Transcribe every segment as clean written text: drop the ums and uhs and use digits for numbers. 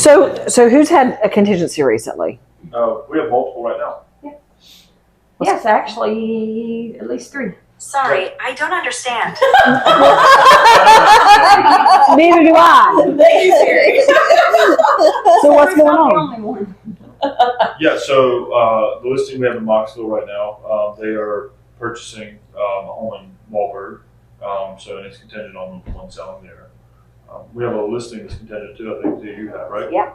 So who's had a contingency recently? We have multiple right now. Yeah. Yes, actually, at least 3. Sorry, I don't understand. Neither do I. Thank you, Siri. So what's going Not the on? only one. Yeah, so the listing we have in Moxville right now, they are purchasing a home in Wahlberg, so it's contingent on one selling there. We have a listing that's contingent too, I think, that you have, right? Yeah,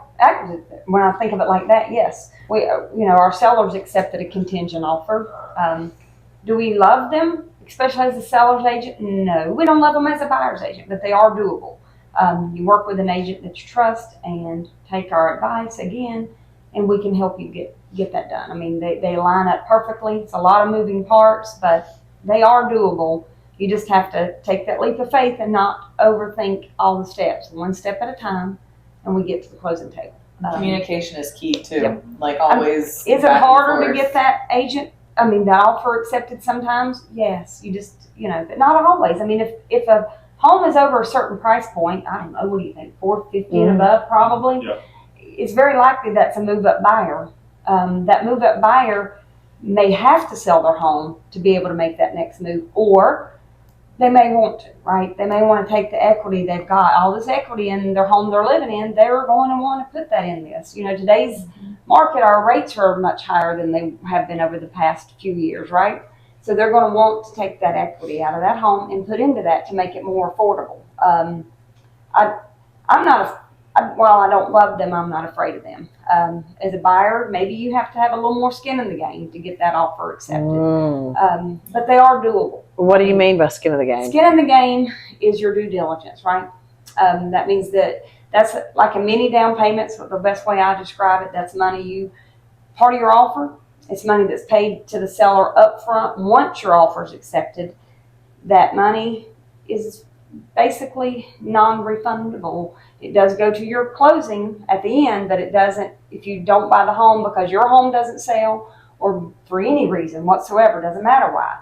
when I think of it like that, yes. We, our sellers accepted a contingent offer. Do we love them, especially as a seller's agent? No, we don't love them as a buyer's agent, but they are doable. You work with an agent that you trust and take our advice again, and we can help you get that done. I mean, they line up perfectly. It's a lot of moving parts, but they are doable. You just have to take that leap of faith and not overthink all the steps. One step at a time, and we get to the closing table. Communication is key too. Yep. Like always. Is it harder to get that agent? I mean, that offer accepted sometimes? Yes. You just, but not always. I mean, if a home is over a certain price point, I don't know, what do you think, $450 and above probably? Yeah. It's very likely that's a move-up buyer. That move-up buyer may have to sell their home to be able to make that next move, or they may want to, right? They may want to take the equity they've got, all this equity in their home they're living in, they're going to want to put that in this. Today's market, our rates are much higher than they have been over the past few years, right? So they're going to want to take that equity out of that home and put into that to make it more affordable. While I don't love them, I'm not afraid of them. As a buyer, maybe you have to have a little more skin in the game to get that offer accepted. But they are doable. What do you mean by skin in the game? Skin in the game is your due diligence, right? That means that's like a mini down payment. So the best way I describe it, that's money part of your offer. It's money that's paid to the seller up front once your offer is accepted. That money is basically non-refundable. It does go to your closing at the end, but it doesn't, if you don't buy the home because your home doesn't sell or for any reason whatsoever, doesn't matter why,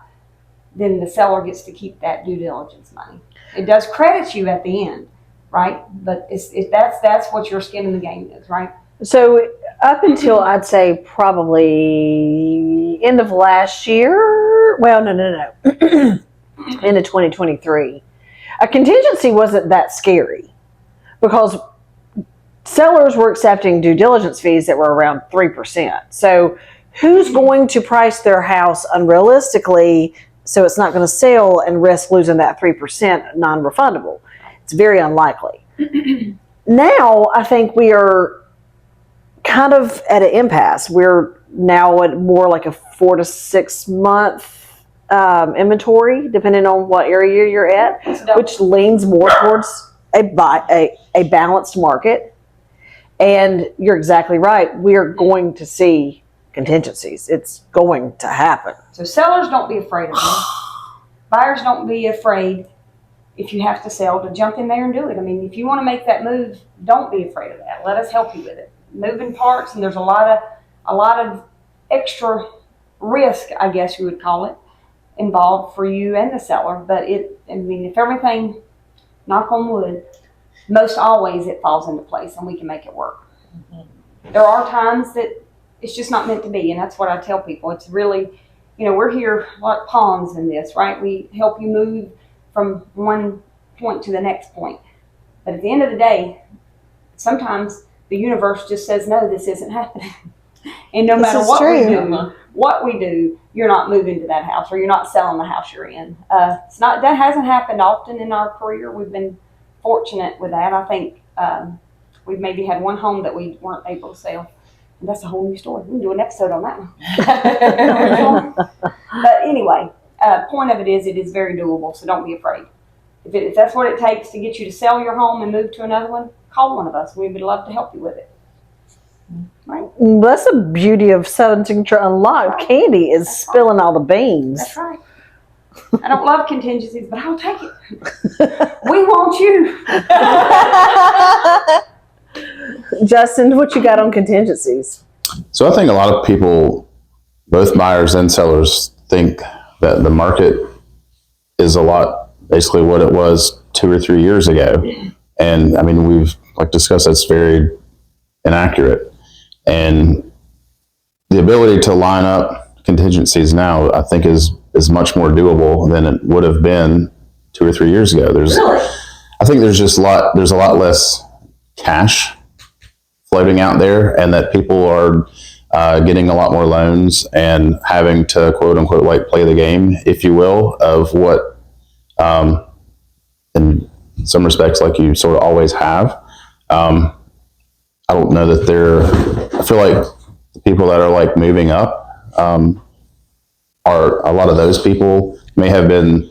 then the seller gets to keep that due diligence money. It does credit you at the end, right? But that's what your skin in the game is, right? So up until I'd say probably end of last year, well, no. End of 2023, a contingency wasn't that scary because sellers were accepting due diligence fees that were around 3%. So who's going to price their house unrealistically so it's not going to sell and risk losing that 3% non-refundable? It's very unlikely. Now I think we are kind of at an impasse. We're now at more like a 4 to 6 month inventory, depending on what area you're at, which leans more towards a balanced market. And you're exactly right. We are going to see contingencies. It's going to happen. So sellers, don't be afraid of them. Buyers, don't be afraid if you have to sell to jump in there and do it. I mean, if you want to make that move, don't be afraid of that. Let us help you with it. Moving parts, and there's a lot of extra risk, I guess you would call it, involved for you and the seller. But if everything, knock on wood, most always it falls into place and we can make it work. There are times that it's just not meant to be, and that's what I tell people. It's really, we're here like pawns in this, right? We help you move from one point to the next point. But at the end of the day, sometimes the universe just says, no, this isn't happening. And no matter what we do, you're not moving to that house, or you're not selling the house you're in. That hasn't happened often in our career. We've been fortunate with that. I think we've maybe had one home that we weren't able to sell. And that's a whole new story. We can do an episode on that one. But anyway, point of it is very doable, so don't be afraid. If that's what it takes to get you to sell your home and move to another one, call one of us. We would love to help you with it. Right? That's the beauty of Southern Unlocked. Right. Candy is that's spilling all the beans. That's right. I don't love contingencies, but I'll take it. We want you. Justin, what you got on contingencies? So I think a lot of people, both buyers and sellers, think that the market is a lot basically what it was 2 or 3 years ago. And I mean, we've discussed that's very inaccurate. And the ability to line up contingencies now, I think, is much more doable than it would have been 2 or 3 years ago. I think there's a lot less cash floating out there, and that people are getting a lot more loans and having to quote unquote like play the game, if you will, of what in some respects like you sort of always have. I don't know that I feel like the people that are like moving up are a lot of those people may have been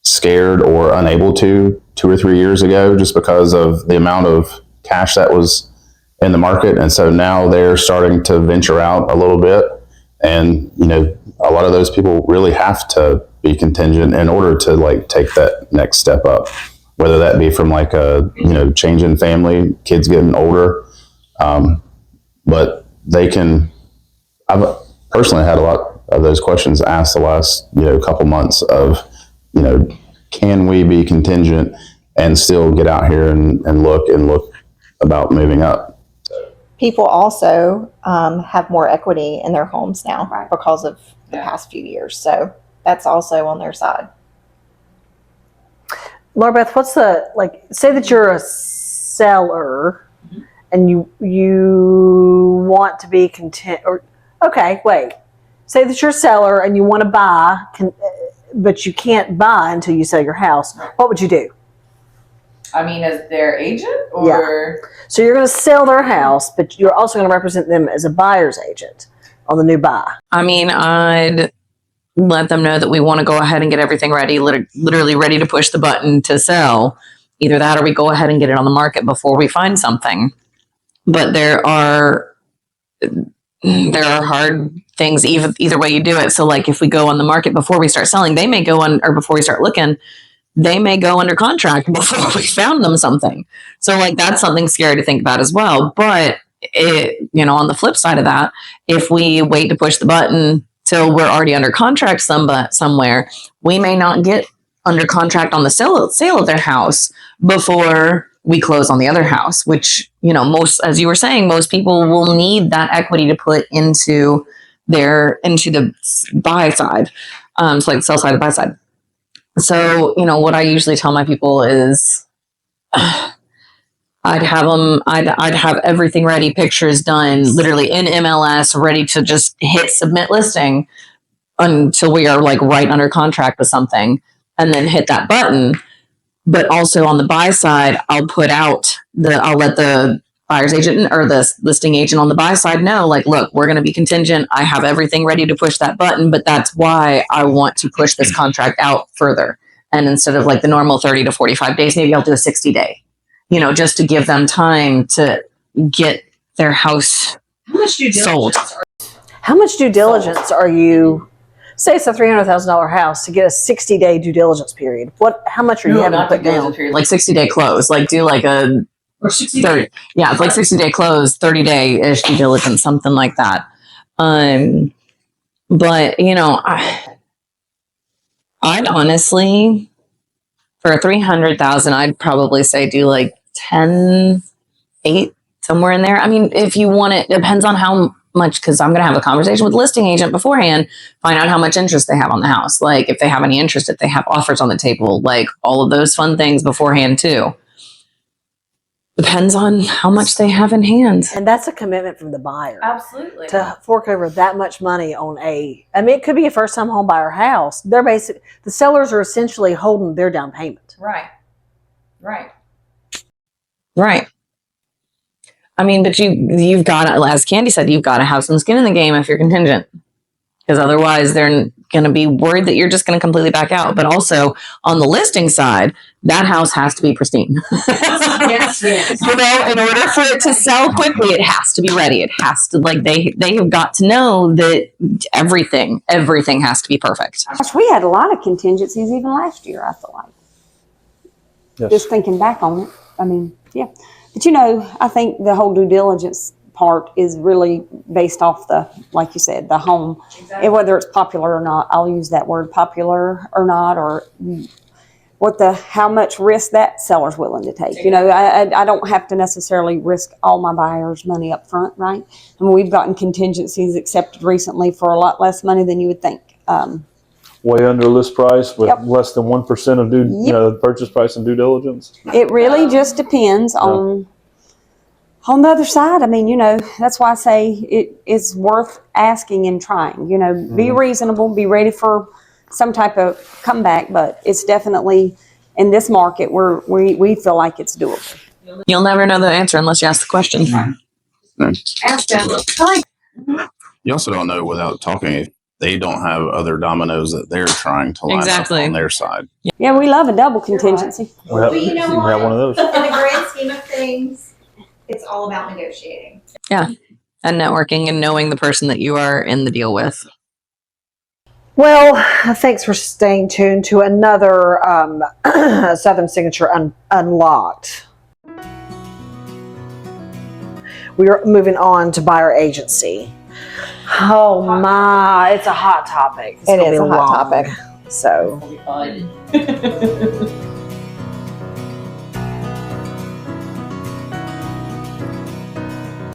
scared or unable to 2 or 3 years ago just because of the amount of cash that was in the market. And so now they're starting to venture out a little bit. And, you know, a lot of those people really have to be contingent in order to like take that next step up, whether that be from like a, you know, change in family, kids getting older. But I've personally had a lot of those questions asked the last, you know, couple months of, you know, can we be contingent and still get out here and look about moving up? People also have more equity in their homes now Right. because of the past few years. So that's also on their side. Laura Beth, what's say that you're a seller and you want to be content, or, okay, wait. Say that you're a seller and you want to buy, but you can't buy until you sell your house. What would you do? I mean, as their agent, or So you're going to sell their house, but you're also going to represent them as a buyer's agent on the new buy. I mean, I'd let them know that we want to go ahead and get everything ready, literally ready to push the button to sell. Either that or we go ahead and get it on the market before we find something. But there are hard things either way you do it. So like if we go on the market before we start selling, they may go on, or before we start looking, they may go under contract before we found them something. So like that's something scary to think about as well. But on the flip side of that, if we wait to push the button till we're already under contract somewhere, we may not get under contract on the sale of their house before we close on the other house, which, as you were saying, most people will need that equity to put into the buy side. So like sell side to buy side. So, what I usually tell my people is I'd have everything ready, pictures done, literally in MLS, ready to just hit submit listing until we are like right under contract with something, and then hit that button. But also on the buy side, I'll let the buyer's agent or the listing agent on the buy side know, like, look, we're going to be contingent. I have everything ready to push that button, but that's why I want to push this contract out further. And instead of like the normal 30 to 45 days, maybe I'll do a 60-day, just to give them time to get their house sold. How much due diligence are you? Say it's a $300,000 house, to get a 60-day due diligence period. How much are you having to put down? Like 60-day close, like do like a 30, yeah, it's like 60-day close, 30-day-ish due diligence, something like that. But I'd honestly, for 300,000, I'd probably say do like 10, 8, somewhere in there. I mean, if you want it, depends on how much, because I'm going to have a conversation with the listing agent beforehand, find out how much interest they have on the house. Like if they have any interest, if they have offers on the table, like all of those fun things beforehand too. Depends on how much they have in hand. And that's a commitment from the buyer. absolutely. To fork over that much money on it could be a first time home buyer house. The sellers are essentially holding their down payment. Right. I mean, but you've got to, as Candy said, you've got to have some skin in the game if you're contingent, because otherwise they're going to be worried that you're just going to completely back out. But also on the listing side, that house has to be pristine. Yes. In order for it to sell quickly, it has to be ready. It has to, like, they have got to know that everything has to be perfect. Gosh, we had a lot of contingencies even last year, I feel like. Yes. Just thinking back on it. I mean, yeah. But I think the whole due diligence part is really based off like you said, the home. Exactly. And whether it's popular or not, I'll use that word, popular or not, or how much risk that seller's willing to take. You know, I don't have to necessarily risk all my buyers' money up front, right? I mean, we've gotten contingencies accepted recently for a lot less money than you would think. Way under list price with Yep. less than 1% of purchase price and due diligence. It really just depends on the other side. I mean, you know, that's why I say it is worth asking and trying. You know, be reasonable, be ready for some type of comeback, but it's definitely in this market where we feel like it's doable. You'll never know the answer unless you ask the question. Ask them. You also don't know without talking if they don't have other dominoes that they're trying to line Exactly. up on their side. Yeah, we love a double contingency. We have one of those. In the grand scheme of things, it's all about negotiating. And networking and knowing the person that you are in the deal with. Well, thanks for staying tuned to another Southern Signature Unlocked. We are moving on to buyer agency. Oh my, it's a hot topic. It's It gonna is be a hot long. topic. So It'll be fun.